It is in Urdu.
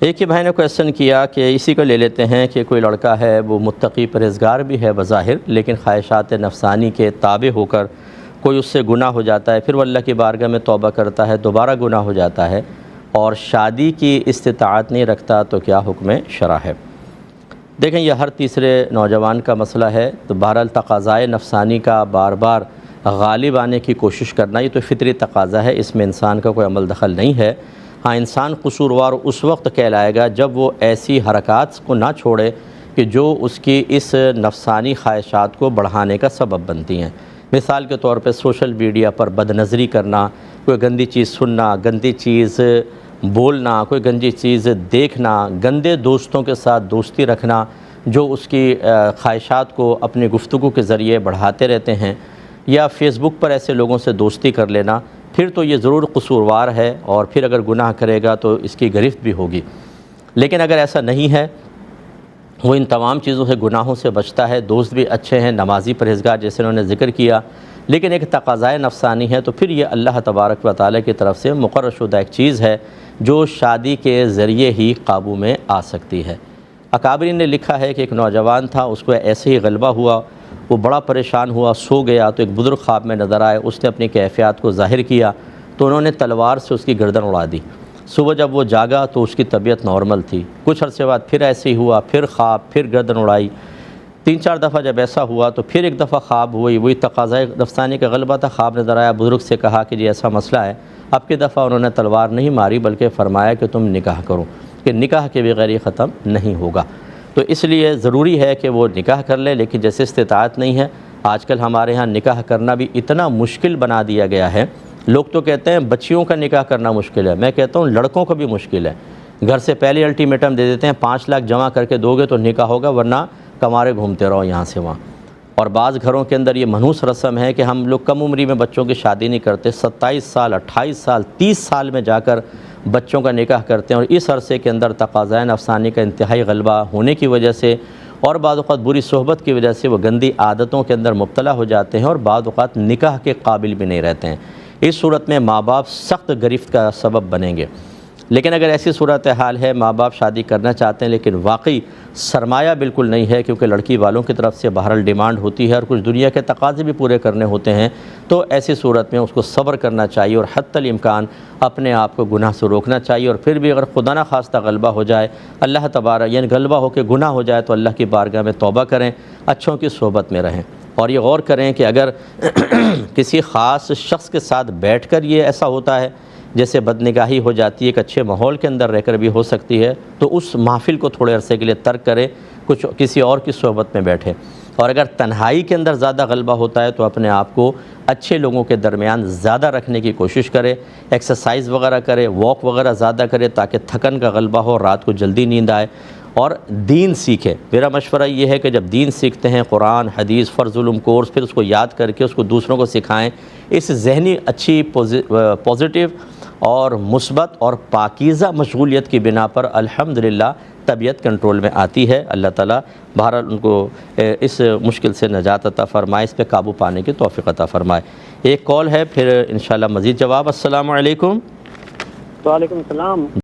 ایک ہی بھائی نے کویشچن کیا کہ اسی کو لے لیتے ہیں کہ کوئی لڑکا ہے وہ متقی پرہیزگار بھی ہے بظاہر، لیکن خواہشات نفسانی کے تابع ہو کر کوئی اس سے گناہ ہو جاتا ہے، پھر وہ اللہ کی بارگاہ میں توبہ کرتا ہے، دوبارہ گناہ ہو جاتا ہے اور شادی کی استطاعت نہیں رکھتا، تو کیا حکم شرع ہے؟ دیکھیں، یہ ہر تیسرے نوجوان کا مسئلہ ہے، تو بہرحال تقاضائے نفسانی کا بار بار غالب آنے کی کوشش کرنا یہ تو فطری تقاضا ہے، اس میں انسان کا کوئی عمل دخل نہیں ہے۔ ہاں، انسان قصوروار اس وقت کہلائے گا جب وہ ایسی حرکات کو نہ چھوڑے کہ جو اس کی اس نفسانی خواہشات کو بڑھانے کا سبب بنتی ہیں۔ مثال کے طور پہ سوشل میڈیا پر بد نظری کرنا، کوئی گندی چیز سننا، گندی چیز بولنا، کوئی گندی چیز دیکھنا، گندے دوستوں کے ساتھ دوستی رکھنا جو اس کی خواہشات کو اپنی گفتگو کے ذریعے بڑھاتے رہتے ہیں، یا فیس بک پر ایسے لوگوں سے دوستی کر لینا، پھر تو یہ ضرور قصوروار ہے، اور پھر اگر گناہ کرے گا تو اس کی گرفت بھی ہوگی۔ لیکن اگر ایسا نہیں ہے، وہ ان تمام چیزوں سے گناہوں سے بچتا ہے، دوست بھی اچھے ہیں، نمازی پرہیزگار جیسے انہوں نے ذکر کیا، لیکن ایک تقاضائے نفسانی ہے، تو پھر یہ اللہ تبارک و تعالیٰ کی طرف سے مقرر شدہ ایک چیز ہے جو شادی کے ذریعے ہی قابو میں آ سکتی ہے۔ اکابرین نے لکھا ہے کہ ایک نوجوان تھا، اس کو ایسے ہی غلبہ ہوا، وہ بڑا پریشان ہوا، سو گیا تو ایک بزرگ خواب میں نظر آئے، اس نے اپنی کیفیات کو ظاہر کیا تو انہوں نے تلوار سے اس کی گردن اڑا دی۔ صبح جب وہ جاگا تو اس کی طبیعت نارمل تھی، کچھ عرصے بعد پھر ایسے ہی ہوا، پھر خواب، پھر گردن اڑائی، 3-4 دفعہ جب ایسا ہوا تو پھر ایک دفعہ خواب ہوئی، وہی تقاضۂ نفسانی کا غلبہ تھا، خواب نظر آیا، بزرگ سے کہا کہ جی ایسا مسئلہ ہے۔ اب کی دفعہ انہوں نے تلوار نہیں ماری بلکہ فرمایا کہ تم نکاح کرو، کہ نکاح کے بغیر یہ ختم نہیں ہوگا۔ تو اس لیے ضروری ہے کہ وہ نکاح کر لے، لیکن جیسے استطاعت نہیں ہے، آج کل ہمارے ہاں نکاح کرنا بھی اتنا مشکل بنا دیا گیا ہے۔ لوگ تو کہتے ہیں بچیوں کا نکاح کرنا مشکل ہے، میں کہتا ہوں لڑکوں کا بھی مشکل ہے۔ گھر سے پہلے الٹیمیٹم دے دیتے ہیں 5 لاکھ جمع کر کے دو گے تو نکاح ہوگا، ورنہ کمارے گھومتے رہو یہاں سے وہاں۔ اور بعض گھروں کے اندر یہ منحوس رسم ہے کہ ہم لوگ کم عمری میں بچوں کی شادی نہیں کرتے، 27 سال، 28 سال، 30 سال میں جا کر بچوں کا نکاح کرتے ہیں، اور اس عرصے کے اندر تقاضۂ نفسانی کا انتہائی غلبہ ہونے کی وجہ سے اور بعض اوقات بری صحبت کی وجہ سے وہ گندی عادتوں کے اندر مبتلا ہو جاتے ہیں اور بعض اوقات نکاح کے قابل بھی نہیں رہتے ہیں۔ اس صورت میں ماں باپ سخت گرفت کا سبب بنیں گے۔ لیکن اگر ایسی صورتحال ہے، ماں باپ شادی کرنا چاہتے ہیں لیکن واقعی سرمایہ بالکل نہیں ہے، کیونکہ لڑکی والوں کی طرف سے بہرحال ڈیمانڈ ہوتی ہے اور کچھ دنیا کے تقاضے بھی پورے کرنے ہوتے ہیں، تو ایسی صورت میں اس کو صبر کرنا چاہیے اور حتی الامکان اپنے آپ کو گناہ سے روکنا چاہیے، اور پھر بھی اگر خدا نہ خواستہ غلبہ ہو جائے، اللہ تبارک یعنی غلبہ ہو کے گناہ ہو جائے، تو اللہ کی بارگاہ میں توبہ کریں، اچھوں کی صحبت میں رہیں، اور یہ غور کریں کہ اگر کسی خاص شخص کے ساتھ بیٹھ کر یہ ایسا ہوتا ہے، جیسے بدنگاہی ہو جاتی ہے، ایک اچھے ماحول کے اندر رہ کر بھی ہو سکتی ہے، تو اس محفل کو تھوڑے عرصے کے لیے ترک کرے، کسی اور کی صحبت میں بیٹھے۔ اور اگر تنہائی کے اندر زیادہ غلبہ ہوتا ہے تو اپنے آپ کو اچھے لوگوں کے درمیان زیادہ رکھنے کی کوشش کرے، ایکسرسائز وغیرہ کرے، واک وغیرہ زیادہ کرے تاکہ تھکن کا غلبہ ہو، رات کو جلدی نیند آئے، اور دین سیکھے۔ میرا مشورہ یہ ہے کہ جب دین سیکھتے ہیں، قرآن، حدیث، فرض علوم کورس، پھر اس کو یاد کر کے اس کو دوسروں کو سکھائیں۔ اس ذہنی اچھی پازیٹیو اور مثبت اور پاکیزہ مشغولیت کی بنا پر الحمدللہ طبیعت کنٹرول میں آتی ہے۔ اللہ تعالیٰ بہرحال ان کو اس مشکل سے نجات عطا فرمائے، اس پہ قابو پانے کی توفیق عطا فرمائے۔ ایک کال ہے، پھر انشاءاللہ مزید جواب۔ السلام علیکم۔ وعلیکم السلام۔